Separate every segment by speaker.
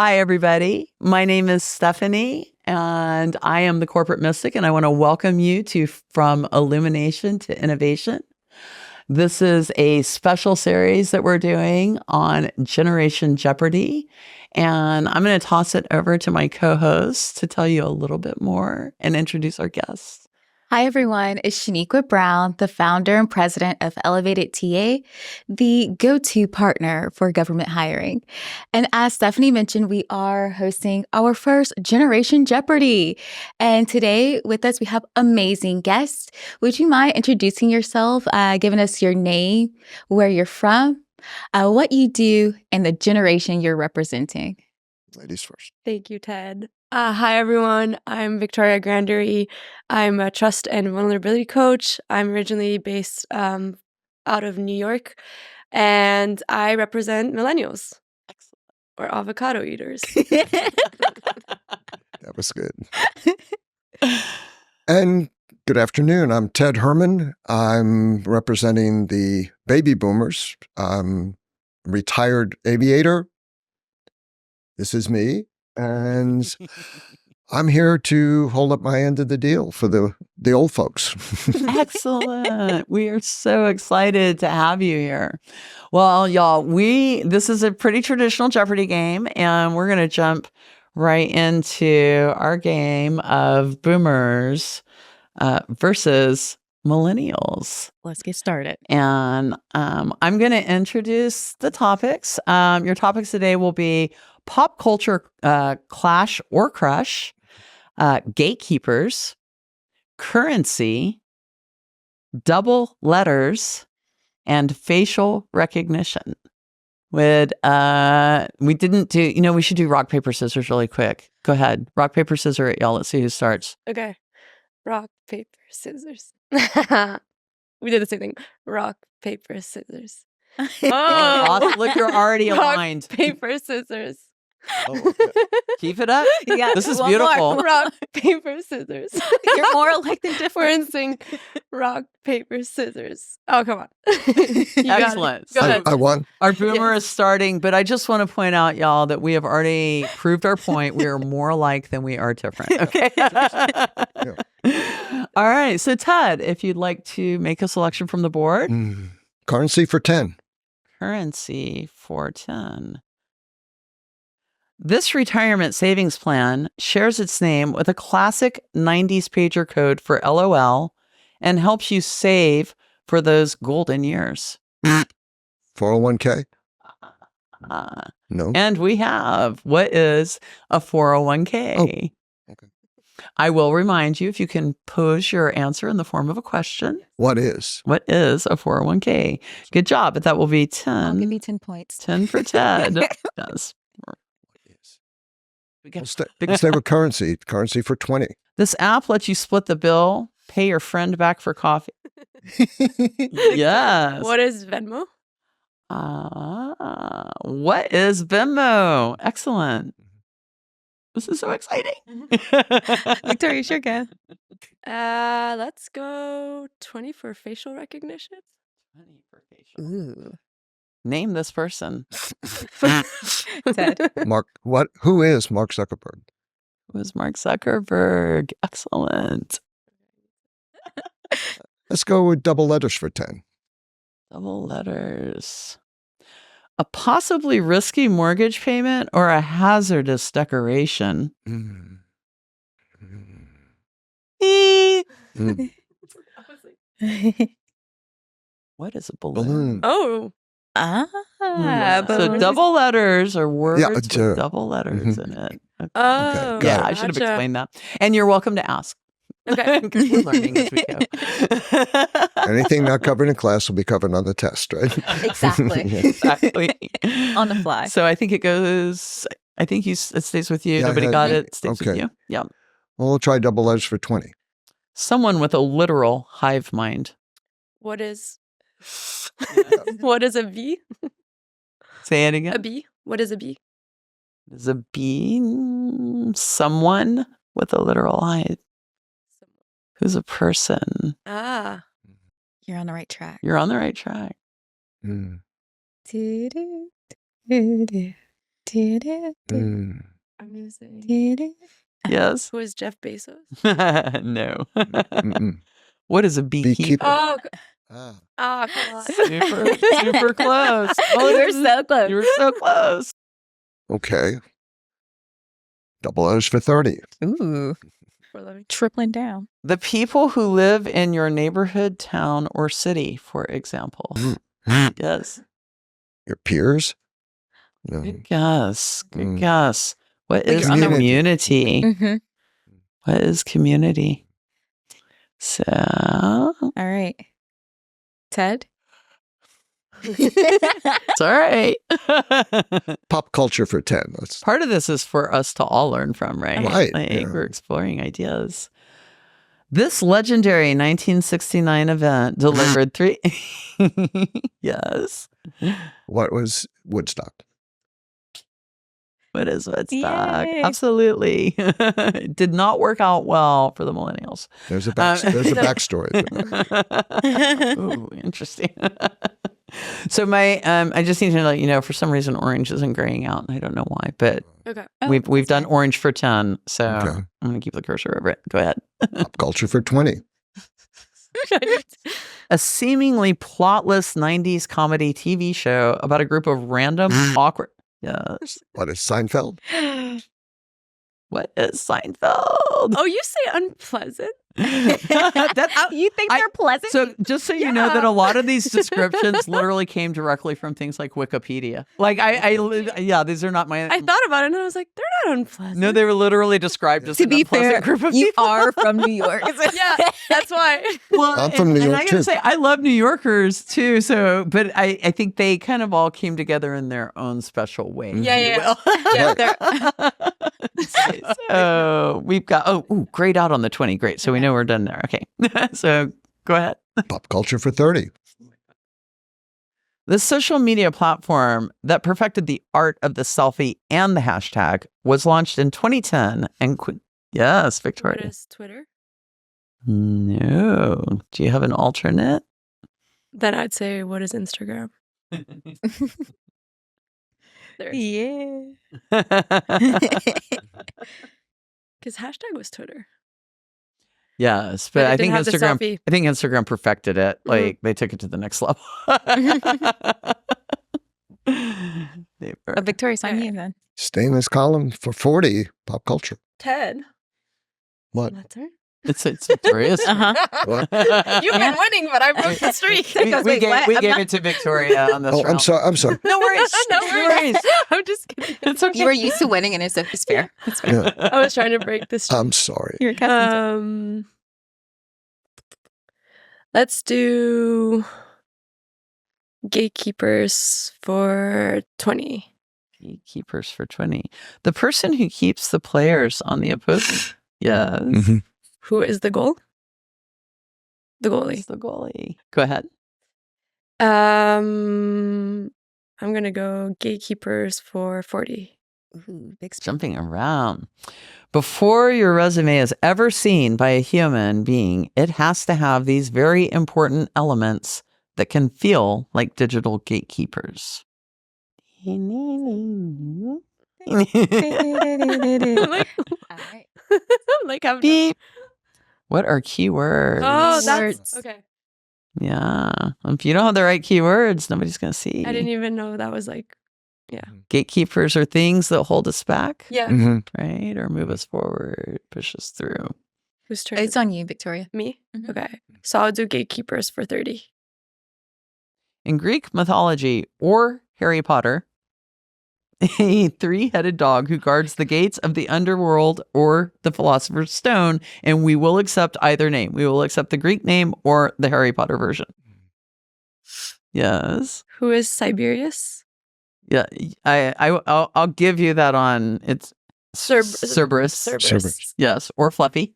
Speaker 1: Hi, everybody. My name is Stephanie, and I am the corporate mystic, and I want to welcome you to From Illumination to Innovation. This is a special series that we're doing on Generation Jeopardy, and I'm going to toss it over to my co-host to tell you a little bit more and introduce our guests.
Speaker 2: Hi, everyone. It's Shaniqua Brown, the founder and president of 𝗥𝗶𝘃𝗀𝗃𝗀𝗀, the go-to partner for government hiring. And as Stephanie mentioned, we are hosting our first Generation Jeopardy. And today with us, we have amazing guests. Would you mind introducing yourself, giving us your name, where you're from, what you do, and the generation you're representing?
Speaker 3: Ladies first.
Speaker 4: Thank you, Ted. Hi, everyone. I'm Victoria Grandery. I'm a trust and vulnerability coach. I'm originally based out of New York, and I represent millennials. Excellent. Or avocado eaters.
Speaker 3: That was good. And good afternoon. I'm Ted Herman. I'm representing the baby boomers. I'm a retired aviator. This is me. And I'm here to hold up my end of the deal for the old folks.
Speaker 1: Excellent. We are so excited to have you here. Well, y'all, this is a pretty traditional Jeopardy game, and we're going to jump right into our game of boomers versus millennials.
Speaker 2: Let's get started.
Speaker 1: And I'm going to introduce the topics. Your topics today will be pop culture clash or crush, gatekeepers, currency, double letters, and facial recognition. We didn't do, we should do rock, paper, scissors really quick. Go ahead. Rock, paper, scissors, y'all. Let's see who starts.
Speaker 4: Okay. Rock, paper, scissors. We did the same thing. Rock, paper, scissors.
Speaker 1: Oh, awesome. Look, you're already aligned.
Speaker 4: Rock, paper, scissors.
Speaker 3: Oh, okay.
Speaker 1: Keep it up.
Speaker 2: Yeah,
Speaker 1: this is beautiful.
Speaker 4: Rock, paper, scissors.
Speaker 2: You're more alike than different.
Speaker 4: We're in sync. Rock, paper, scissors. Oh, come on. You got it.
Speaker 1: Excellent.
Speaker 4: Go ahead.
Speaker 3: I won.
Speaker 1: Our boomer is starting, but I just want to point out, y'all, that we have already proved our point. We are more alike than we are different. Okay.
Speaker 3: Yeah.
Speaker 1: All right. So, Ted, if you'd like to make a selection from the board.
Speaker 3: Currency for 10.
Speaker 1: Currency for 10. This retirement savings plan shares its name with a classic 90s pager code for LOL and helps you save for those golden years.
Speaker 3: 401k? No.
Speaker 1: And we have, what is a 401k?
Speaker 3: Oh, okay.
Speaker 1: I will remind you, if you can pose your answer in the form of a question.
Speaker 3: What is?
Speaker 1: What is a 401k? Good job, but that will be 10.
Speaker 2: I'll give you 10 points.
Speaker 1: 10 for Ted. Yes.
Speaker 3: Let's stay with currency. Currency for 20.
Speaker 1: This app lets you split the bill, pay your friend back for coffee. Yes.
Speaker 4: What is Venmo?
Speaker 1: What is Venmo? Excellent. This is so exciting.
Speaker 2: Victoria, you sure go.
Speaker 4: Let's go 20 for facial recognition.
Speaker 1: 20 for facial.
Speaker 2: Ooh.
Speaker 1: Name this person.
Speaker 2: Ted.
Speaker 3: Mark, who is Mark Zuckerberg?
Speaker 1: It was Mark Zuckerberg. Excellent.
Speaker 3: Let's go with double letters for 10.
Speaker 1: Double letters. A possibly risky mortgage payment or a hazardous decoration. What is a balloon?
Speaker 4: Oh.
Speaker 1: So double letters are words with
Speaker 3: sure.
Speaker 1: double letters in it. Okay.
Speaker 4: Oh.
Speaker 3: Okay,
Speaker 1: Yeah,
Speaker 3: got
Speaker 1: I should have
Speaker 4: Gotcha.
Speaker 1: explained that. And you're welcome to ask.
Speaker 4: Okay.
Speaker 1: Because we're learning as we go.
Speaker 3: Anything not covered in class will be covered on the test, right?
Speaker 2: Exactly.
Speaker 3: Yeah.
Speaker 1: Exactly.
Speaker 2: On the fly.
Speaker 1: So I think it goes, it stays with you.
Speaker 3: Yeah,
Speaker 1: Nobody
Speaker 3: yeah,
Speaker 1: got
Speaker 3: yeah.
Speaker 1: it. Stays with
Speaker 3: Okay.
Speaker 1: you. Yeah.
Speaker 3: Well, we'll try double letters for 20.
Speaker 1: Someone with a literal hive mind.
Speaker 4: What is a bee?
Speaker 1: Say it again.
Speaker 4: A bee? What is a bee?
Speaker 1: Is a bee someone with a literal hive? Who's a person?
Speaker 4: Ah.
Speaker 2: You're on the right track.
Speaker 1: You're on the right track.
Speaker 3: Mm.
Speaker 2: Do-do, do-do,
Speaker 3: Mm.
Speaker 4: I'm gonna say.
Speaker 1: Yes.
Speaker 4: Who is Jeff Bezos?
Speaker 1: No.
Speaker 3: Mm-mm.
Speaker 1: What is a beekeeper?
Speaker 3: Beekeeper.
Speaker 4: Oh,
Speaker 3: Ah.
Speaker 4: come on.
Speaker 1: Super close. Oh,
Speaker 2: You were so close.
Speaker 1: You were so close.
Speaker 3: Okay. Double O's for 30.
Speaker 2: Ooh, tripling down.
Speaker 1: The people who live in your neighborhood, town, or city, for example. Yes.
Speaker 3: Your peers? No.
Speaker 1: Good guess. Good
Speaker 3: Mm.
Speaker 1: guess. What is
Speaker 2: you're on the-
Speaker 1: community?
Speaker 2: Mm-hmm.
Speaker 1: What is community? So,
Speaker 2: All right. Ted?
Speaker 1: it's all right.
Speaker 3: Pop culture for 10. That's
Speaker 1: Part of this is for us to all learn from, right?
Speaker 3: Right,
Speaker 1: Like,
Speaker 3: yeah.
Speaker 1: we're exploring ideas. This legendary 1969 event delivered three. Yes.
Speaker 3: what was Woodstock?
Speaker 1: What is Woodstock?
Speaker 2: Yay.
Speaker 1: Absolutely. It did not work out well for the millennials.
Speaker 3: There's a backstory.
Speaker 1: Ooh, interesting. So I just need to let you know, for some reason, orange isn't graying out, and I don't know why, but
Speaker 4: Okay.
Speaker 1: we've done orange for 10, so
Speaker 3: Okay.
Speaker 1: I'm going to keep the cursor over it. Go ahead.
Speaker 3: Pop culture for 20.
Speaker 1: A seemingly plotless 90s comedy TV show about a group of random, awkward. Yes.
Speaker 3: What is Seinfeld?
Speaker 1: What is Seinfeld?
Speaker 4: Oh, you say unpleasant?
Speaker 2: You think they're pleasant?
Speaker 1: So just so you know that a lot of these descriptions literally came directly from things like Wikipedia. Like yeah, these are not my.
Speaker 4: I thought about it and I was like, they're not unpleasant.
Speaker 1: No, they were literally described as
Speaker 2: to
Speaker 1: an
Speaker 2: be fair,
Speaker 1: unpleasant group of
Speaker 2: you
Speaker 1: people.
Speaker 2: are from New York.
Speaker 4: Yeah, that's why.
Speaker 1: Well,
Speaker 3: I'm from New
Speaker 1: and
Speaker 3: York,
Speaker 1: I gotta
Speaker 3: too.
Speaker 1: say, I love New Yorkers too. So, but I think they kind of all came together in their own special way.
Speaker 4: Yeah,
Speaker 1: if you
Speaker 4: yeah.
Speaker 1: will.
Speaker 4: Yeah,
Speaker 1: So we've got grayed out on the 20. Great. So we know we're done there. Okay. So go ahead.
Speaker 3: Pop culture for 30.
Speaker 1: The social media platform that perfected the art of the selfie and the hashtag was launched in 2010 and yes,
Speaker 4: What
Speaker 1: Victoria.
Speaker 4: is Twitter?
Speaker 1: No. Do you have an alternate?
Speaker 4: Then I'd say, what is Instagram? There.
Speaker 2: Yeah.
Speaker 4: Because hashtag was Twitter.
Speaker 1: Yes,
Speaker 4: But
Speaker 1: but
Speaker 4: it
Speaker 1: I think
Speaker 4: didn't have the
Speaker 1: Instagram.
Speaker 4: selfie.
Speaker 1: I think Instagram perfected it.
Speaker 4: Mhm.
Speaker 1: Like they took it to the next level. They were-
Speaker 2: Victoria's on
Speaker 4: Okay.
Speaker 2: you then.
Speaker 3: Stay in this column for 40. Pop culture.
Speaker 4: Ted.
Speaker 3: What?
Speaker 4: That's her.
Speaker 1: It's Victoria's.
Speaker 2: Uh-huh.
Speaker 3: What?
Speaker 4: You've been winning, but I broke the streak.
Speaker 1: We,
Speaker 2: Because,
Speaker 1: we
Speaker 2: wait,
Speaker 1: gave,
Speaker 2: what?
Speaker 1: we
Speaker 2: I'm
Speaker 1: gave
Speaker 2: not-
Speaker 1: it to Victoria on this
Speaker 3: Oh,
Speaker 1: round.
Speaker 3: I'm sorry. I'm sorry.
Speaker 1: No worries.
Speaker 4: No
Speaker 1: No
Speaker 4: worries.
Speaker 1: worries.
Speaker 4: I'm just kidding.
Speaker 1: It's okay.
Speaker 2: You were used to winning, and it's fair. It's fair.
Speaker 3: Yeah,
Speaker 4: I was trying to break this streak.
Speaker 3: I'm sorry.
Speaker 2: You're accustomed
Speaker 4: Let's do gatekeepers for 20.
Speaker 1: Keepers for 20. The person who keeps the players on the opposing. Yes.
Speaker 3: Mhm.
Speaker 4: Who is the goal? The
Speaker 1: It's
Speaker 4: goalie.
Speaker 1: the goalie. Go ahead.
Speaker 4: I'm gonna go gatekeepers for 40.
Speaker 2: Ooh, big
Speaker 1: Jumping around. Before your resume is ever seen by a human being, it has to have these very important elements that can feel like digital gatekeepers.
Speaker 4: I'm like,
Speaker 2: All right.
Speaker 4: I'm like having
Speaker 1: Beep. What are keywords?
Speaker 4: Oh, that's
Speaker 2: Words.
Speaker 4: okay.
Speaker 1: Yeah. If you don't have the right keywords, nobody's going to see.
Speaker 4: I didn't even know that was like,
Speaker 1: Gatekeepers are things that hold us back,
Speaker 4: yeah.
Speaker 3: Mhm.
Speaker 1: right? Or move us forward, push us through.
Speaker 4: Whose turn?
Speaker 2: It's on you, Victoria.
Speaker 4: Me?
Speaker 2: Mhm.
Speaker 4: Okay. So I'll do gatekeepers for 30.
Speaker 1: In Greek mythology or Harry Potter, a three-headed dog who guards the gates of the underworld or the Philosopher's Stone, and we will accept either name. We will accept the Greek name or the Harry Potter version. Yes.
Speaker 4: Who is Siberius?
Speaker 1: Yeah, I'll give you that on it's Cerberus.
Speaker 3: Cerberus.
Speaker 1: Yes, or Fluffy.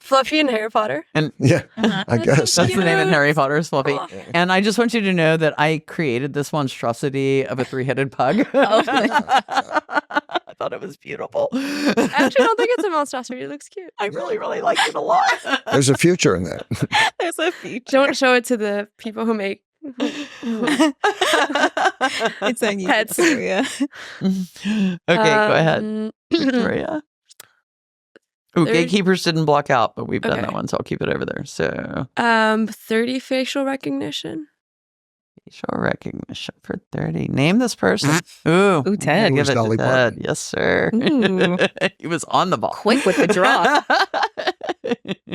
Speaker 4: Fluffy and Harry Potter.
Speaker 3: Yeah,
Speaker 2: Uh-huh.
Speaker 3: I guess.
Speaker 1: That's the name in
Speaker 4: Cute.
Speaker 1: Harry Potter is Fluffy.
Speaker 4: Oh.
Speaker 1: And I just want you to know that I created this monstrosity of a three-headed pug.
Speaker 2: Oh.
Speaker 1: I thought it was beautiful.
Speaker 4: I actually don't think it's a monstrosity. It looks cute.
Speaker 1: I really, really like it a lot.
Speaker 3: There's a future in that.
Speaker 2: There's a feature.
Speaker 4: Don't show it to the people who make.
Speaker 2: It's on you,
Speaker 4: Pets.
Speaker 2: Victoria.
Speaker 1: Okay, go ahead, Victoria. Ooh,
Speaker 4: Third-
Speaker 1: gatekeepers didn't block out, but we've done
Speaker 4: Okay.
Speaker 1: that one, so I'll keep it over there. So
Speaker 4: 30 facial recognition.
Speaker 1: facial recognition for 30. Name this person. Ooh,
Speaker 2: Ooh, Ted.
Speaker 1: Give
Speaker 3: It was
Speaker 1: it to
Speaker 3: Dolly
Speaker 1: Ted.
Speaker 3: Parton.
Speaker 1: Yes, sir.
Speaker 2: Ooh.
Speaker 1: He was on the ball.
Speaker 2: Quick with the draw.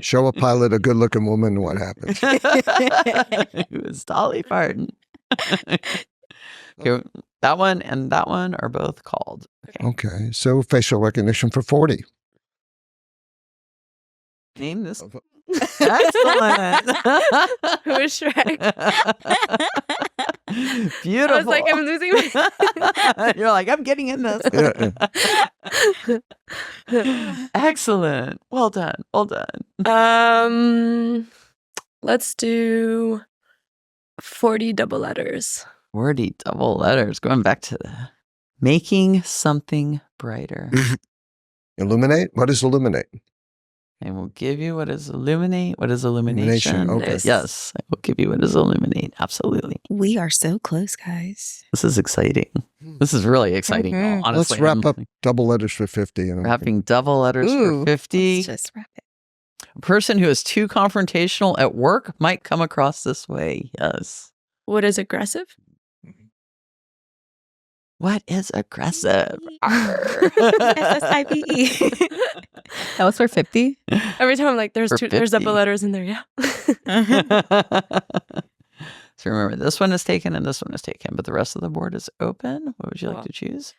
Speaker 3: Show a pilot a good-looking woman, and what happens?
Speaker 1: It was Dolly Parton. Okay, that one and that one are both called. Okay.
Speaker 3: Okay, so facial recognition for 40.
Speaker 1: Name this.
Speaker 3: Of-
Speaker 1: Excellent.
Speaker 4: Who is Shrek?
Speaker 1: Beautiful.
Speaker 4: I was like, I'm losing my.
Speaker 1: You're like, I'm getting in this. Excellent. Well done. Well done.
Speaker 4: Let's do 40 double letters.
Speaker 1: Wordy double letters. Going back to the making something brighter.
Speaker 3: Illuminate? What is illuminate?
Speaker 1: I will give you what is illuminate. What is illumination?
Speaker 3: Illumination, okay.
Speaker 1: Yes, I will give you what is illuminate. Absolutely.
Speaker 2: We are so close, guys.
Speaker 1: This is exciting. This is really exciting.
Speaker 2: Mhm.
Speaker 1: Honestly,
Speaker 3: Let's wrap
Speaker 1: I'm
Speaker 3: up double letters for 50. And
Speaker 1: wrapping double letters
Speaker 2: Ooh,
Speaker 1: for 50.
Speaker 2: Let's just wrap it.
Speaker 1: A person who is too confrontational at work might come across this way. Yes.
Speaker 4: What is aggressive?
Speaker 1: What is aggressive?
Speaker 2: SSIPE. That was for 50.
Speaker 4: Every time I'm like, there's
Speaker 1: For
Speaker 4: there's
Speaker 1: 50.
Speaker 4: double letters in there. Yeah.
Speaker 1: So remember, this one is taken and this one is taken, but the rest of the board is open. What would you like
Speaker 4: Cool.
Speaker 1: to choose?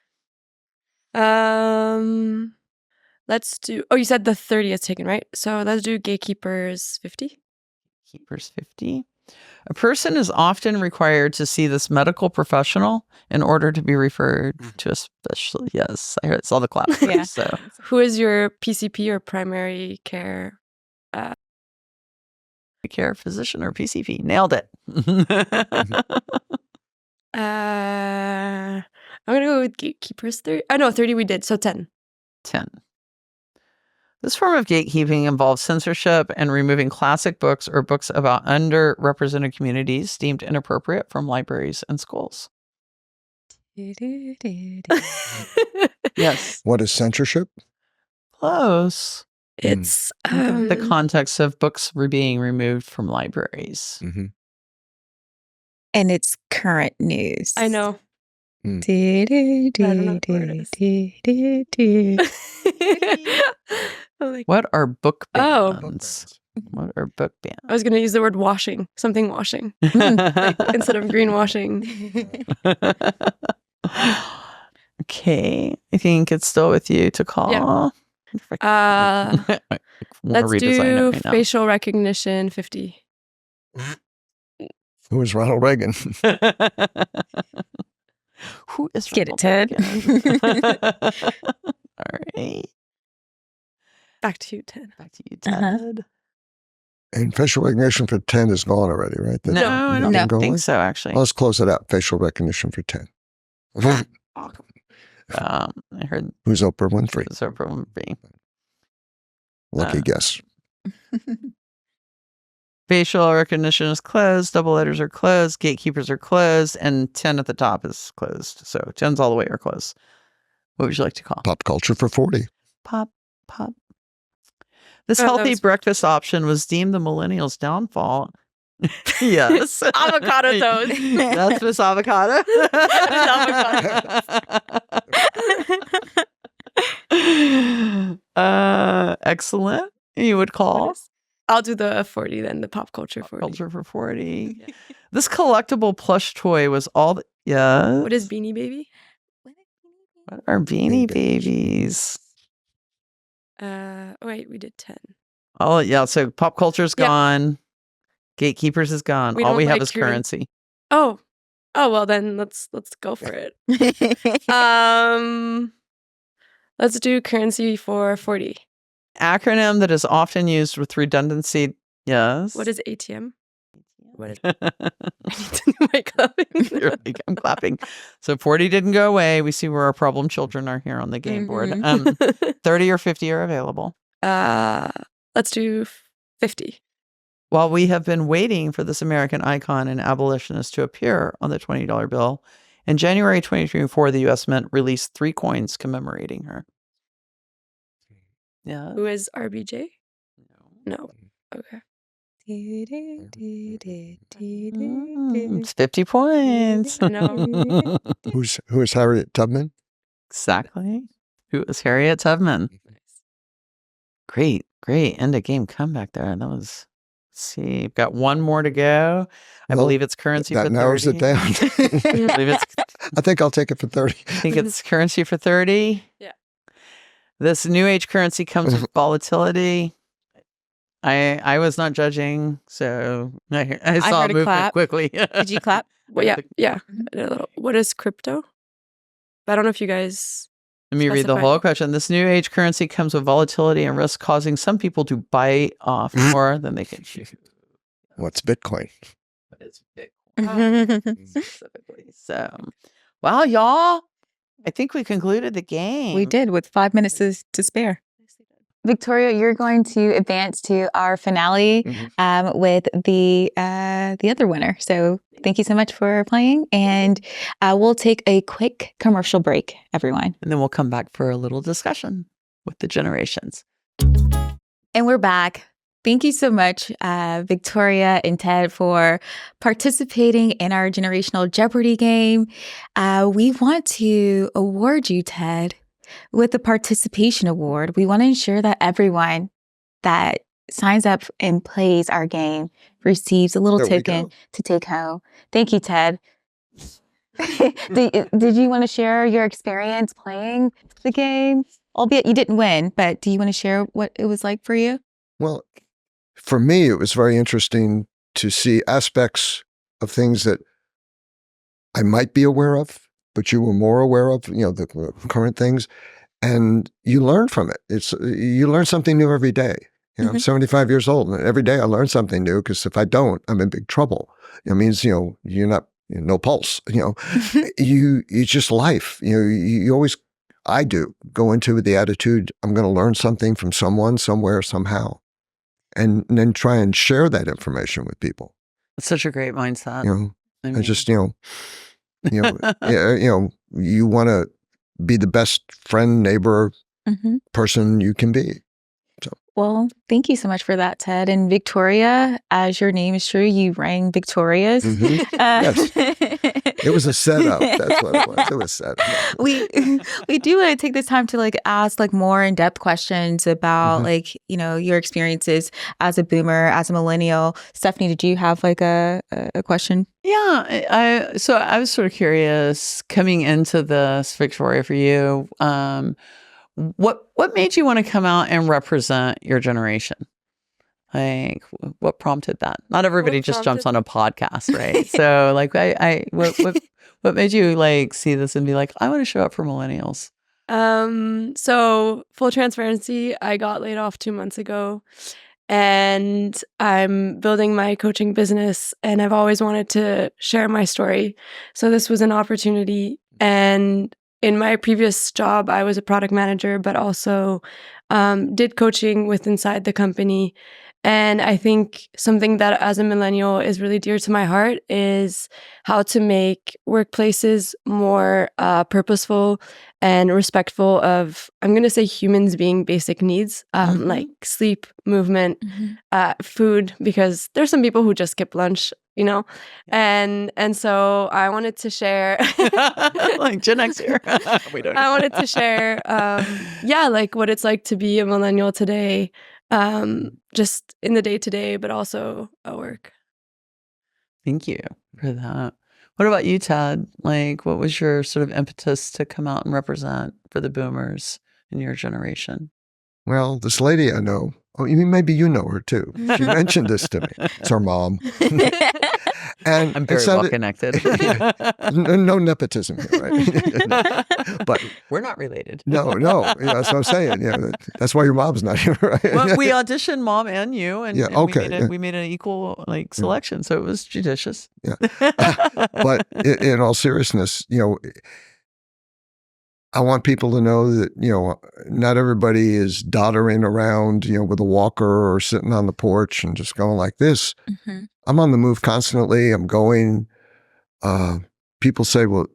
Speaker 4: Let's do. Oh, you said the 30 is taken, right? So let's do gatekeepers 50.
Speaker 1: Keepers 50. A person is often required to see this medical professional in order to be referred to a special. Yes, I saw the clap.
Speaker 2: Yeah.
Speaker 1: So
Speaker 4: Who is your PCP or primary care?
Speaker 1: care physician or PCP. Nailed it.
Speaker 4: I'm gonna go with gatekeepers 30. Oh no, 30 we did. So 10.
Speaker 1: 10. This form of gatekeeping involves censorship and removing classic books or books about underrepresented communities deemed inappropriate from libraries and schools. Yes.
Speaker 3: what is censorship?
Speaker 1: Close.
Speaker 4: It's
Speaker 1: Think of the context of books being removed from libraries.
Speaker 3: Mm-hmm.
Speaker 2: And it's current news.
Speaker 4: I know.
Speaker 2: I'm
Speaker 4: don't know what word it I'm like,
Speaker 1: What are book
Speaker 4: Oh.
Speaker 1: bans? What are book
Speaker 4: I
Speaker 1: bans?
Speaker 4: was gonna use the word washing, something washing, like, instead of greenwashing.
Speaker 1: Okay. I think it's still with you to call.
Speaker 4: Yeah.
Speaker 1: I wanna
Speaker 4: Let's
Speaker 1: redesign it
Speaker 4: do
Speaker 1: right now.
Speaker 4: facial recognition 50.
Speaker 3: Who is Ronald Reagan?
Speaker 1: Who is
Speaker 2: Get it,
Speaker 1: Ronald
Speaker 2: Ted.
Speaker 1: Reagan? All right.
Speaker 4: Back to you, 10.
Speaker 1: Back to you, Ted.
Speaker 2: Uh-huh.
Speaker 3: And facial recognition for 10 is gone already, right? That-
Speaker 1: No, I don't
Speaker 3: didn't go away?
Speaker 1: think so, actually.
Speaker 3: Let's close it out. Facial recognition for 10.
Speaker 1: I heard
Speaker 3: Who's Oprah Winfrey?
Speaker 1: this Oprah Winfrey.
Speaker 3: Lucky guess.
Speaker 1: Facial recognition is closed. Double letters are closed. Gatekeepers are closed. And 10 at the top is closed. So 10's all the way or close. What would you like to call?
Speaker 3: Pop culture for 40.
Speaker 1: Pop, pop. This
Speaker 4: Oh, that
Speaker 1: healthy
Speaker 4: was-
Speaker 1: breakfast option was deemed the millennials' downfall. Yes.
Speaker 4: Avocado toast.
Speaker 1: That's Miss Avocado. Excellent. You would call
Speaker 4: What is- I'll do the 40 then, the pop culture 40.
Speaker 1: culture for 40. This collectible plush toy was all the, yeah.
Speaker 4: What is Beanie Baby?
Speaker 1: What are Beanie
Speaker 3: Beanie
Speaker 1: Babies?
Speaker 4: Wait, we did 10.
Speaker 1: Oh, yeah. So pop culture's
Speaker 4: Yep.
Speaker 1: gone. Gatekeepers is gone.
Speaker 4: We
Speaker 1: All
Speaker 4: don't
Speaker 1: we have
Speaker 4: like
Speaker 1: is
Speaker 4: your-
Speaker 1: currency.
Speaker 4: Oh, well then let's go for it. Let's do currency for 40.
Speaker 1: Acronym that is often used with redundancy. Yes.
Speaker 4: What is ATM? What is I need to do my clapping.
Speaker 1: You're like, I'm clapping. So 40 didn't go away. We see where our problem children are here on the game board.
Speaker 2: Mhm.
Speaker 1: 30 or 50 are available.
Speaker 4: Let's do 50.
Speaker 1: While we have been waiting for this American icon and abolitionist to appear on the $20 bill, In January 2024, the U.S. Mint released 3 coins commemorating her. Yeah.
Speaker 4: Who is RBJ? No. Okay.
Speaker 1: It's 50 points.
Speaker 4: I know.
Speaker 3: Who is Harriet Tubman?
Speaker 1: Exactly. Who is Harriet Tubman? Great end of game comeback there. That was, let's see, we've got one more to go. I believe it's currency for 30.
Speaker 3: That narrows it down.
Speaker 1: I believe it's,
Speaker 3: I think I'll take it for 30.
Speaker 1: I think it's currency for 30.
Speaker 4: Yeah.
Speaker 1: This new age currency comes with volatility. I was not judging, so I saw
Speaker 2: heard a
Speaker 1: movement
Speaker 2: clap.
Speaker 1: quickly.
Speaker 2: Did you clap?
Speaker 4: Well, yeah. I did a little. What is crypto? I don't know if you guys.
Speaker 1: Let me read the
Speaker 4: specify.
Speaker 1: whole question. This new age currency comes with volatility and risk, causing some people to bite off more than they can chew.
Speaker 3: What's Bitcoin?
Speaker 1: What is Bitcoin specifically? So, well, y'all, I think we concluded the game.
Speaker 2: We did with 5 minutes to spare. Victoria, you're going to advance to our finale with the other winner. So thank you so much for playing, and we'll take a quick commercial break, everyone.
Speaker 1: And then we'll come back for a little discussion with the generations.
Speaker 2: And we're back. Thank you so much, Victoria and Ted, for participating in our Generational Jeopardy game. We want to award you, Ted, with the Participation Award. We want to ensure that everyone that signs up and plays our game receives a little token to take home. Thank you, Ted. Did you want to share your experience playing the game? Albeit you didn't win, but do you want to share what it was like for you?
Speaker 3: Well, for me, it was very interesting to see aspects of things that I might be aware of, but you were more aware of, the current things, and you learn from it. You learn something new every day. I'm 75 years old, and every day I learn something new, because if I don't, I'm in big trouble. It means, you're not, no pulse, you just life. You always, I do, go into with the attitude, I'm going to learn something from someone, somewhere, somehow, and then try and share that information with people.
Speaker 1: It's such a great mindset.
Speaker 3: I just, you want to be the best friend, neighbor, person you can be. So.
Speaker 2: Well, thank you so much for that, Ted. And Victoria, as your name is true, you rang victorious.
Speaker 3: Yes. It was a setup. That's what it was. It was set up.
Speaker 2: We do want to take this time to ask more in-depth questions about your experiences as a boomer, as a millennial. Stephanie, did you have a question?
Speaker 1: Yeah, so I was sort of curious coming into this, Victoria, for you. What made you want to come out and represent your generation? What prompted that? Not everybody just jumps on a podcast, right? So what made you see this and be like, I want to show up for millennials?
Speaker 4: So full transparency, I got laid off 2 months ago, and I'm building my coaching business, and I've always wanted to share my story. So this was an opportunity. And in my previous job, I was a product manager, but also did coaching with inside the company. And I think something that as a millennial is really dear to my heart is how to make workplaces more purposeful and respectful of, I'm going to say, humans being basic needs, like sleep, movement, food, because there's some people who just skip lunch, and so I wanted to share
Speaker 1: like Gen X here. We don't know.
Speaker 4: I wanted to share what it's like to be a millennial today, just in the day-to-day, but also at work.
Speaker 1: Thank you for that. What about you, Ted? What was your sort of impetus to come out and represent for the boomers in your generation?
Speaker 3: Well, this lady I know, maybe you know her too. She mentioned this to me. It's her mom. And
Speaker 1: I'm very well connected.
Speaker 3: No nepotism here, right? But
Speaker 1: we're not related.
Speaker 3: No. That's what I'm saying. That's why your mom's not here, right?
Speaker 1: Well, we auditioned mom and you, and,
Speaker 3: and
Speaker 1: we made an equal selection, so it was judicious.
Speaker 3: Yeah. But in all seriousness, I want people to know that, not everybody is doddering around, with a walker or sitting on the porch and just going like this. I'm on the move constantly. I'm going. People say, well,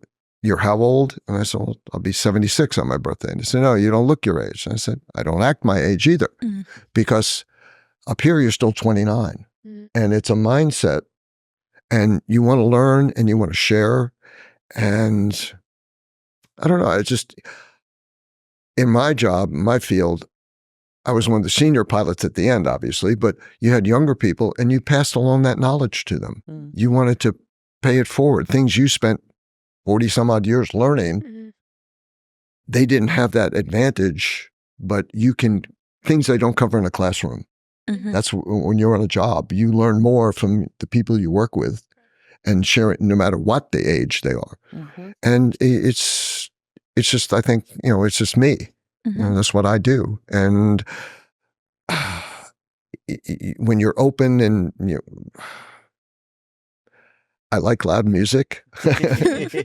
Speaker 3: you're how old? And I said, well, I'll be 76 on my birthday. And they said, no, you don't look your age. And I said, I don't act my age either, because up here you're still 29. And it's a mindset, and you want to learn and you want to share. And I don't know, it's just, in my job, my field, I was one of the senior pilots at the end, obviously, but you had younger people and you passed along that knowledge to them. You wanted to pay it forward. Things you spent 40 some odd years learning, they didn't have that advantage, but things they don't cover in a classroom. That's when you're on a job, you learn more from the people you work with and share it no matter what the age they are. And it's just, I think, it's just me. That's what I do. And when you're open and I like loud music. I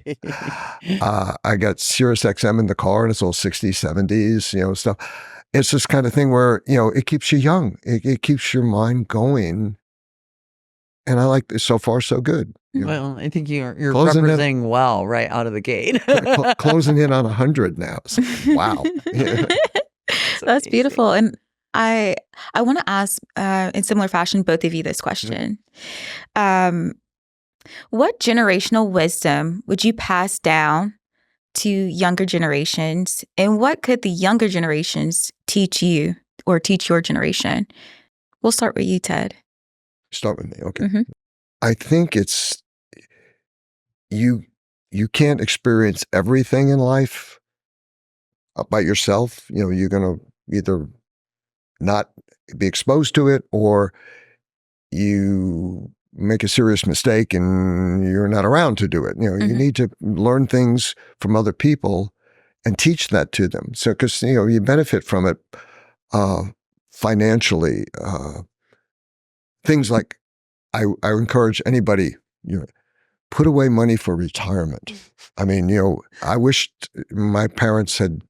Speaker 3: got Sirius XM in the car, and it's all 60s, 70s, stuff. It's this kind of thing where, it keeps you young. It keeps your mind going. And I like this. So far, so good.
Speaker 1: Well, I think you're representing well right out of the gate.
Speaker 3: Closing in on 100 now. So, wow.
Speaker 2: That's beautiful. And I want to ask, in similar fashion, both of you this question. What generational wisdom would you pass down to younger generations, and what could the younger generations teach you or teach your generation? We'll start with you, Ted.
Speaker 3: Start with me, okay. I think it's, you can't experience everything in life by yourself. You're going to either not be exposed to it, or you make a serious mistake and you're not around to do it. You need to learn things from other people and teach that to them. So, because, you benefit from it financially. Things like, I encourage anybody, put away money for retirement. I mean, I wished my parents had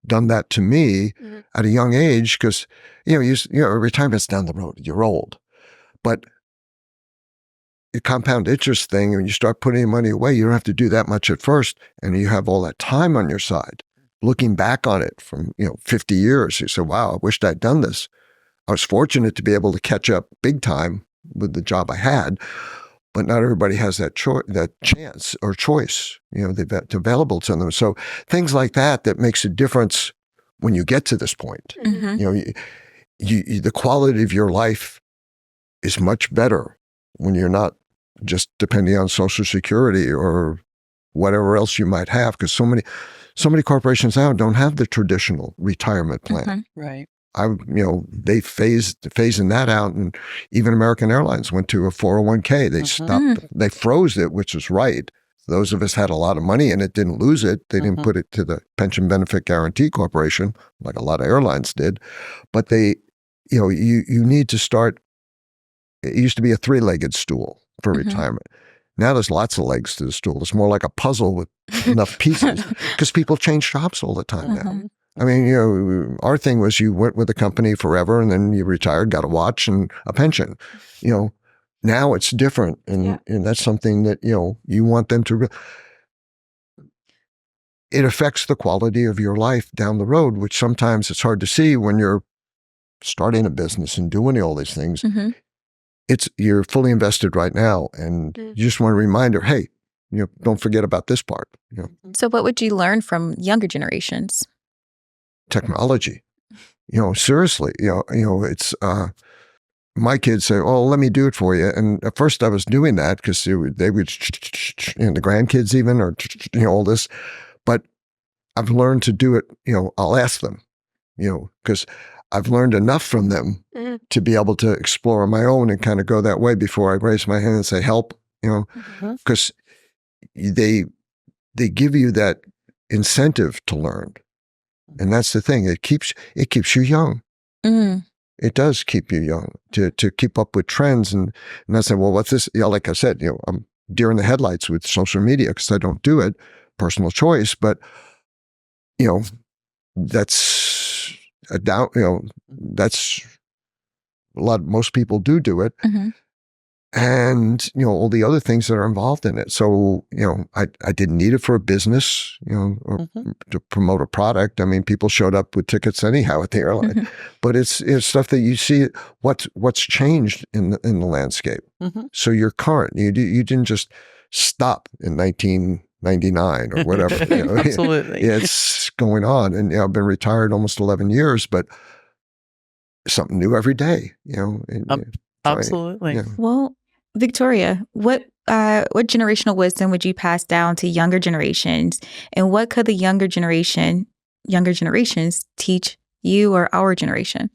Speaker 3: done that to me at a young age, because, retirement's down the road. You're old. But the compound interest thing, when you start putting money away, you don't have to do that much at first, and you have all that time on your side. Looking back on it from 50 years, you say, wow, I wished I'd done this. I was fortunate to be able to catch up big time with the job I had, but not everybody has that chance or choice, available to them. So things like that makes a difference when you get to this point. The quality of your life is much better when you're not just depending on Social Security or whatever else you might have, because so many corporations now don't have the traditional retirement plan.
Speaker 1: Right.
Speaker 3: They phasing that out, and even American Airlines went to a 401k. They stopped, they froze it, which is right. Those of us had a lot of money in it, didn't lose it. They didn't put it to the Pension Benefit Guaranty Corporation like a lot of airlines did. But they, you need to start. It used to be a 3-legged stool for retirement. Now there's lots of legs to the stool. It's more like a puzzle with enough pieces, because people change jobs all the time now. I mean, our thing was you went with a company forever, and then you retired, got a watch and a pension. Now it's different, and that's something that you want them to. It affects the quality of your life down the road, which sometimes it's hard to see when you're starting a business and doing all these things. You're fully invested right now, and you just want a reminder, hey, don't forget about this part.
Speaker 2: So what would you learn from younger generations?
Speaker 3: Technology. Seriously, it's my kids say, oh, let me do it for you. And at first I was doing that because they would, the grandkids even, or all this. But I've learned to do it, I'll ask them, because I've learned enough from them to be able to explore on my own and kind of go that way before I raise my hand and say, help, because they give you that incentive to learn. And that's the thing. It keeps you young. It does keep you young to keep up with trends. And I said, well, what's this? Like I said, I'm deer in the headlights with social media because I don't do it, personal choice. But, that's a doubt, that's a lot, most people do it. and, all the other things that are involved in it. So, I didn't need it for a business, or to promote a product. I mean, people showed up with tickets anyhow at the airline, but it's stuff that you see what's changed in the landscape. So you're current. You didn't just stop in 1999 or whatever.
Speaker 1: Absolutely.
Speaker 3: It's going on. And I've been retired almost 11 years, but something new every day,
Speaker 1: Absolutely.
Speaker 3: Yeah.
Speaker 2: Well, Victoria, what generational wisdom would you pass down to younger generations, and what could the younger generations teach you or our generation?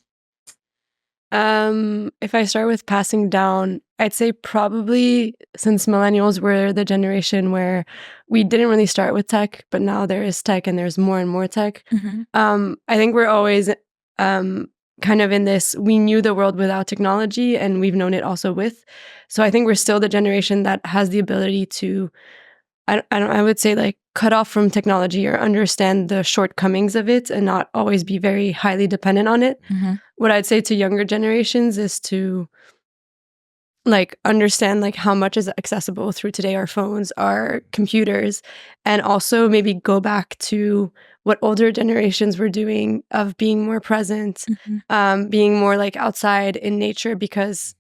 Speaker 4: If I start with passing down, I'd say probably, since millennials were the generation where we didn't really start with tech, but now there is tech and there's more and more tech. I think we're always kind of in this, we knew the world without technology and we've known it also with. So I think we're still the generation that has the ability to, I would say, like, cut off from technology or understand the shortcomings of it and not always be very highly dependent on it. What I'd say to younger generations is to, like, understand, like, how much is accessible through today, our phones, our computers, and also maybe go back to what older generations were doing of being more present, being more like outside in nature, because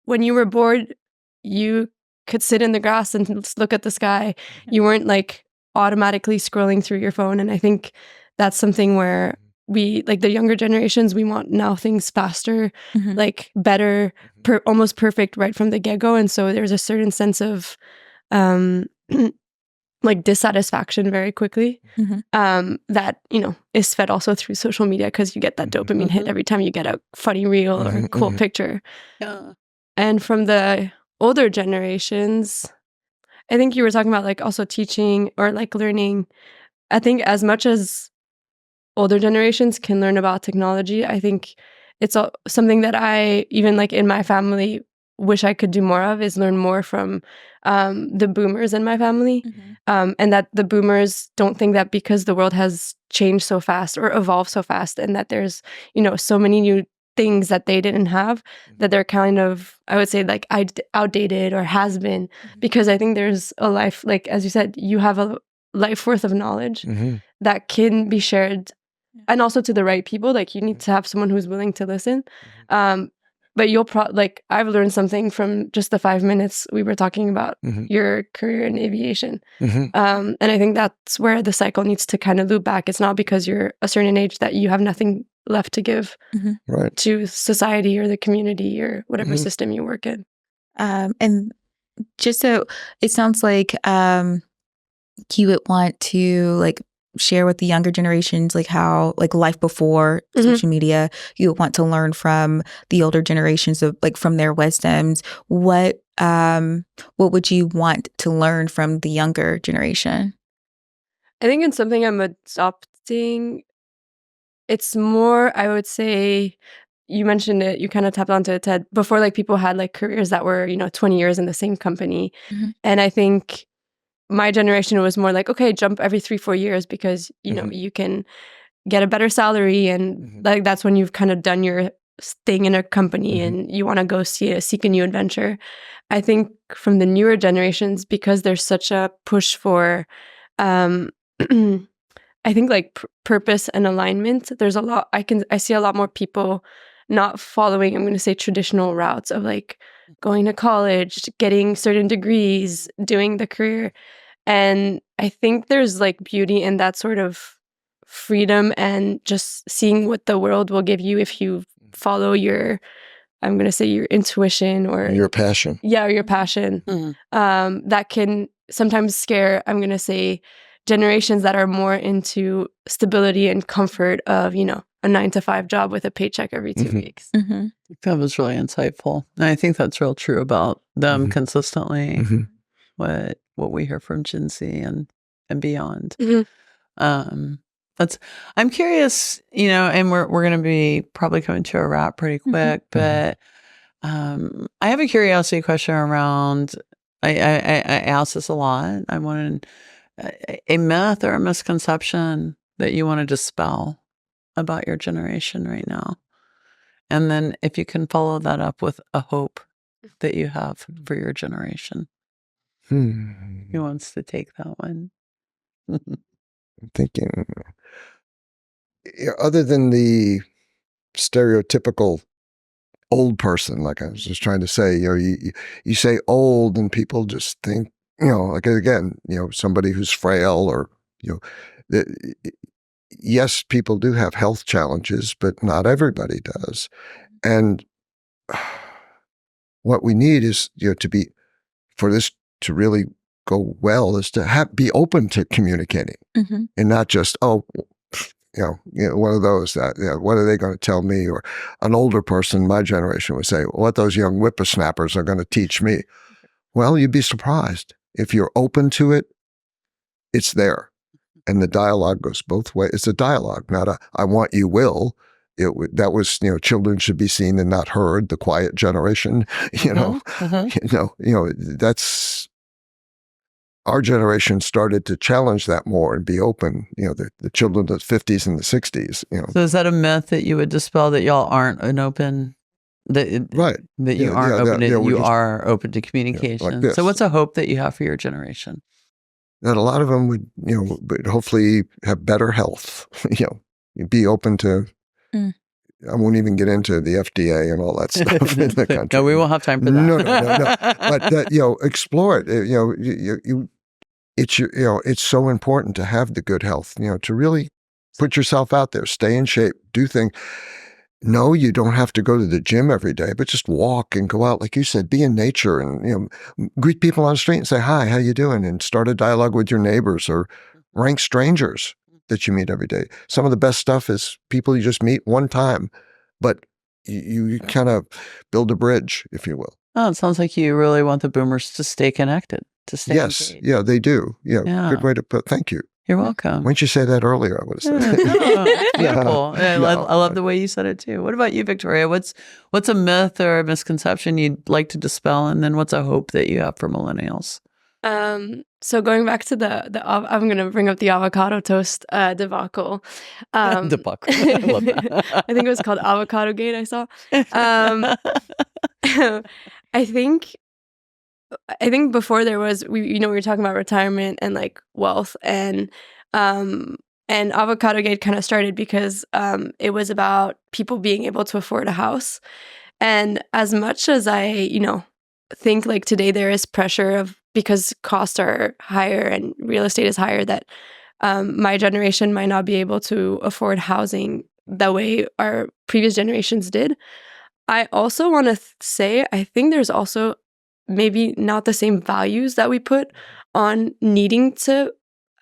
Speaker 4: when you were bored, you could sit in the grass and look at the sky. You weren't like automatically scrolling through your phone. And I think that's something where we, like the younger generations, we want now things faster, like better, almost perfect right from the get-go. And so there's a certain sense of like dissatisfaction very quickly, that, is fed also through social media, because you get that dopamine hit every time you get a funny reel or a cool picture. And from the older generations, I think you were talking about, like, also teaching or like learning. I think as much as older generations can learn about technology, I think it's something that I, even like in my family, wish I could do more of, is learn more from the boomers in my family. And that the boomers don't think that because the world has changed so fast or evolved so fast, and that there's, so many new things that they didn't have, that they're kind of, I would say, like, outdated or has been. Because I think there's a life, like, as you said, you have a life worth of knowledge that can be shared, and also to the right people. Like, you need to have someone who's willing to listen. But you'll like, I've learned something from just the 5 minutes we were talking about your career in aviation. And I think that's where the cycle needs to kind of loop back. It's not because you're a certain age that you have nothing left to give to society or the community or whatever system you work in.
Speaker 2: And just so it sounds like you would want to, like, share with the younger generations, like, how, like, life before social media, you would want to learn from the older generations, of, like, from their wisdoms. What would you want to learn from the younger generation?
Speaker 4: I think it's something I'm adopting. It's more, I would say, you mentioned it, you kind of tapped onto it, Ted. Before, like, people had, like, careers that were, 20 years in the same company. And I think my generation was more like, okay, jump every 3-4 years, because, you can get a better salary. And like, that's when you've kind of done your thing in a company and you want to go seek a new adventure. I think from the newer generations, because there's such a push for, I think, like, purpose and alignment, there's a lot, I see a lot more people not following, I'm going to say, traditional routes of, like, going to college, getting certain degrees, doing the career. And I think there's, like, beauty in that sort of freedom and just seeing what the world will give you if you follow your, I'm going to say, your intuition or
Speaker 3: your passion.
Speaker 4: Yeah, or your passion. That can sometimes scare, I'm going to say, generations that are more into stability and comfort of, a 9-to-5 job with a paycheck every 2 weeks.
Speaker 1: That was really insightful. And I think that's real true about them consistently. What we hear from Gen Z and beyond. I'm curious, and we're going to be probably coming to a wrap pretty quick, but I have a curiosity question around, I ask this a lot. I want a myth or a misconception that you want to dispel about your generation right now. And then if you can follow that up with a hope that you have for your generation?
Speaker 3: Hmm.
Speaker 1: Who wants to take that one?
Speaker 3: I'm thinking, other than the stereotypical old person, like I was just trying to say, you say old and people just think, like again, somebody who's frail or, yes, people do have health challenges, but not everybody does. And what we need is, for this to really go well, is to be open to communicating and not just, one of those that, what are they going to tell me? Or an older person, my generation, would say, what those young whippersnappers are going to teach me. Well, you'd be surprised. If you're open to it, it's there. And the dialogue goes both ways. It's a dialogue, not a, I want you will. That was, children should be seen and not heard, the quiet generation, that's, our generation started to challenge that more and be open, the children of the 50s and the 60s,
Speaker 1: So is that a myth that you would dispel, that y'all aren't an open,
Speaker 3: right.
Speaker 1: that you aren't open to, you are open to communication?
Speaker 3: Like this.
Speaker 1: So what's a hope that you have for your generation?
Speaker 3: That a lot of them would, would hopefully have better health, be open to, I won't even get into the FDA and all that stuff in the country.
Speaker 1: No, we won't have time for that.
Speaker 3: No. But explore it. It's so important to have the good health. To really put yourself out there, stay in shape, do things. No, you don't have to go to the gym every day, but just walk and go out, like you said, be in nature and greet people on the street and say hi, how you doing, and start a dialogue with your neighbors or rank strangers that you meet every day. Some of the best stuff is people you just meet one time, but you kind of build a bridge, if you will.
Speaker 1: Oh, it sounds like you really want the boomers to stay connected, to stay engaged.
Speaker 3: Yeah, they do. Yeah, good way to put. Thank you.
Speaker 1: You're welcome.
Speaker 3: Why didn't you say that earlier? I would have said it.
Speaker 1: Beautiful. I love the way you said it too. What about you, Victoria? What's a myth or a misconception you'd like to dispel, and then what's a hope that you have for millennials?
Speaker 4: So going back to the I'm going to bring up the avocado toast debacle.
Speaker 1: Debacle. I love that.
Speaker 4: I think it was called Avocado Gate. I saw. I think before there was, we were talking about retirement and like wealth, and Avocado Gate kind of started because it was about people being able to afford a house. And as much as I think like today there is pressure of, because costs are higher and real estate is higher, that my generation might not be able to afford housing the way our previous generations did. I also want to say, I think there's also maybe not the same values that we put on needing to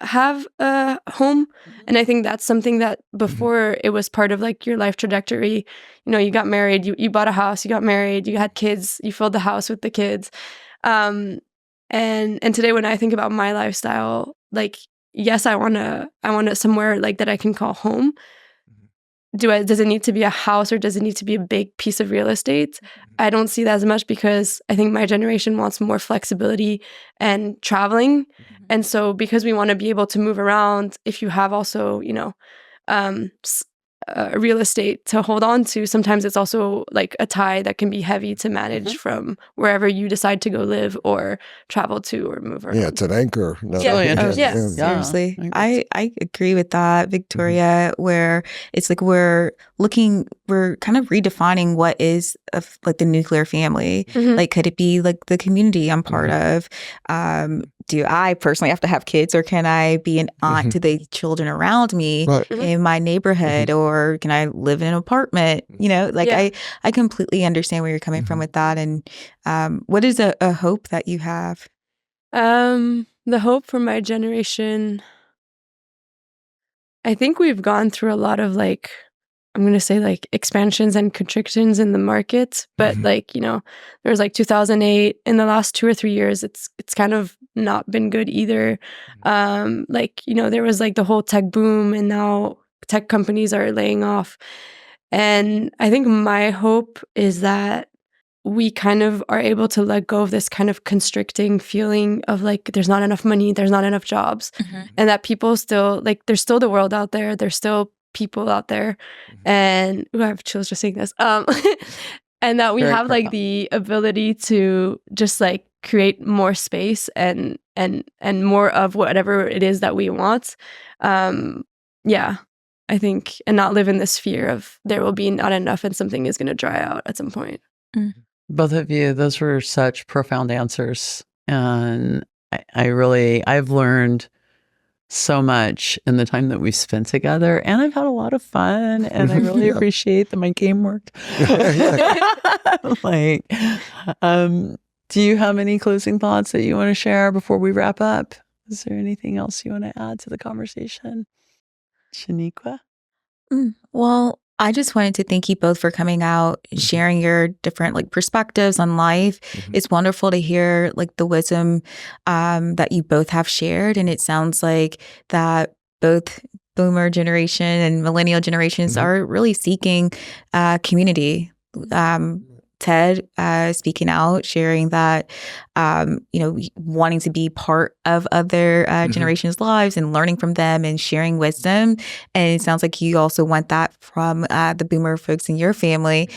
Speaker 4: have a home. And I think that's something that before it was part of like your life trajectory. You got married, you bought a house, you got married, you had kids, you filled the house with the kids. And today when I think about my lifestyle, like, yes, I want to somewhere like that I can call home. Does it need to be a house, or does it need to be a big piece of real estate? I don't see that as much, because I think my generation wants more flexibility and traveling. And so because we want to be able to move around, if you have also, real estate to hold on to, sometimes it's also like a tie that can be heavy to manage from wherever you decide to go live or travel to or move around.
Speaker 3: Yeah, it's an anchor.
Speaker 2: Seriously. I agree with that, Victoria, where it's like we're kind of redefining what is like the nuclear family. Like, could it be like the community I'm part of? Do I personally have to have kids, or can I be an aunt to the children around me in my neighborhood, or can I live in an apartment? I completely understand where you're coming from with that. And what is a hope that you have?
Speaker 4: The hope for my generation, I think we've gone through a lot of like, I'm going to say like expansions and contractions in the market, but like, there was like 2008. In the last 2 or 3 years, it's kind of not been good either. There was like the whole tech boom, and now tech companies are laying off. And I think my hope is that we kind of are able to let go of this kind of constricting feeling of like, there's not enough money, there's not enough jobs, and that people still, like, there's still the world out there, there's still people out there, and I have chills just saying this. and that we
Speaker 1: Very
Speaker 4: have like
Speaker 1: profound.
Speaker 4: the ability to just like create more space and more of whatever it is that we want. Yeah, I think, and not live in this fear of there will be not enough and something is going to dry out at some point.
Speaker 1: Both of you, those were such profound answers. And I've learned so much in the time that we spent together, and I've had a lot of fun, and I really appreciate that my game worked. Like, do you have any closing thoughts that you want to share before we wrap up? Is there anything else you want to add to the conversation? Shaniqua?
Speaker 2: Well, I just wanted to thank you both for coming out, sharing your different like perspectives on life. It's wonderful to hear like the wisdom that you both have shared. And it sounds like that both boomer generation and millennial generations are really seeking community. Ted speaking out, sharing that, wanting to be part of other generations' lives and learning from them and sharing wisdom. And it sounds like you also want that from the boomer folks in your family.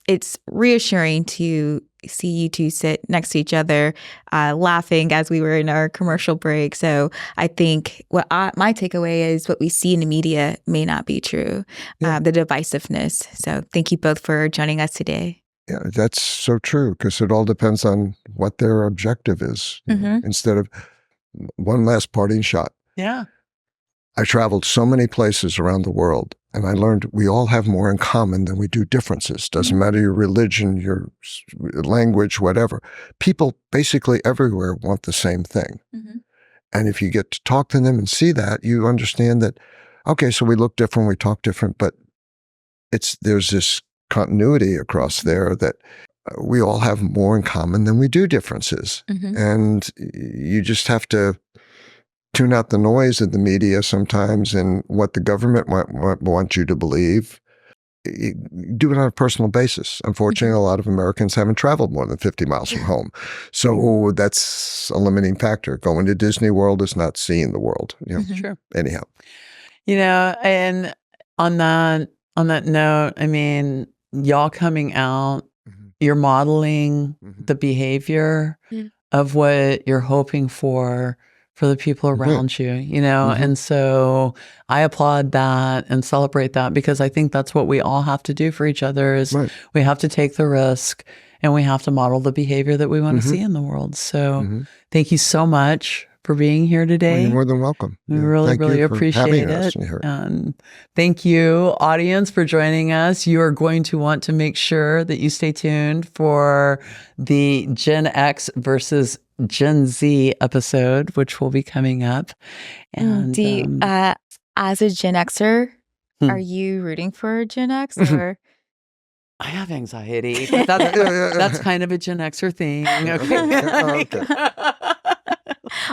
Speaker 2: It's reassuring to see you two sit next to each other, laughing as we were in our commercial break. So I think my takeaway is what we see in the media may not be true, the divisiveness. So thank you both for joining us today.
Speaker 3: Yeah, that's so true, because it all depends on what their objective is. Instead of one last parting shot.
Speaker 1: Yeah.
Speaker 3: I traveled so many places around the world, and I learned we all have more in common than we do differences. Doesn't matter your religion, your language, whatever. People basically everywhere want the same thing. And if you get to talk to them and see that, you understand that, okay, so we look different, we talk different, but there's this continuity across there that we all have more in common than we do differences. And you just have to tune out the noise of the media sometimes and what the government wants you to believe. Do it on a personal basis. Unfortunately, a lot of Americans haven't traveled more than 50 miles from home. So that's a limiting factor. Going to Disney World is not seeing the world.
Speaker 1: Sure.
Speaker 3: Anyhow.
Speaker 1: And on that note, I mean, y'all coming out, you're modeling the behavior of what you're hoping for the people around you, and so I applaud that and celebrate that, because I think that's what we all have to do for each other is we have to take the risk and we have to model the behavior that we want to see in the world. So thank you so much for being here today.
Speaker 3: Well, you're more than welcome.
Speaker 1: We really appreciate it. And thank you, audience, for joining us. You are going to want to make sure that you stay tuned for the Gen X versus Gen Z episode, which will be coming up. And
Speaker 2: as a Gen Xer, are you rooting for Gen X or?
Speaker 1: I have anxiety, but that's kind of a Gen Xer thing. Okay.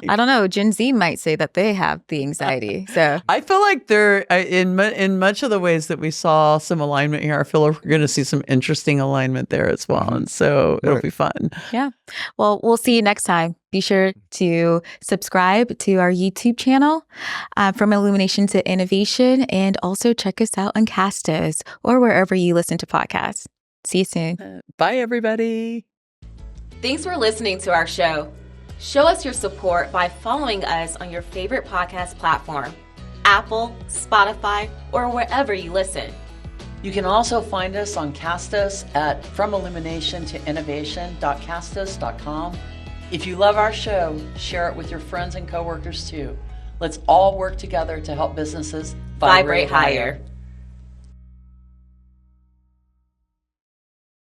Speaker 2: I don't know. Gen Z might say that they have the anxiety. So
Speaker 1: I feel like they're in much of the ways that we saw some alignment here. I feel like we're going to see some interesting alignment there as well, and so it'll be fun.
Speaker 2: Yeah. Well, we'll see you next time. Be sure to subscribe to our YouTube channel, From Illumination to Innovation, and also check us out on Castos or wherever you listen to podcasts. See you soon.
Speaker 1: Bye, everybody.
Speaker 5: Thanks for listening to our show. Show us your support by following us on your favorite podcast platform, Apple, Spotify, or wherever you listen.
Speaker 1: You can also find us on Castos at FromIlluminationToInnovation.castos.com. If you love our show, share it with your friends and coworkers too. Let's all work together to help businesses vibrate higher.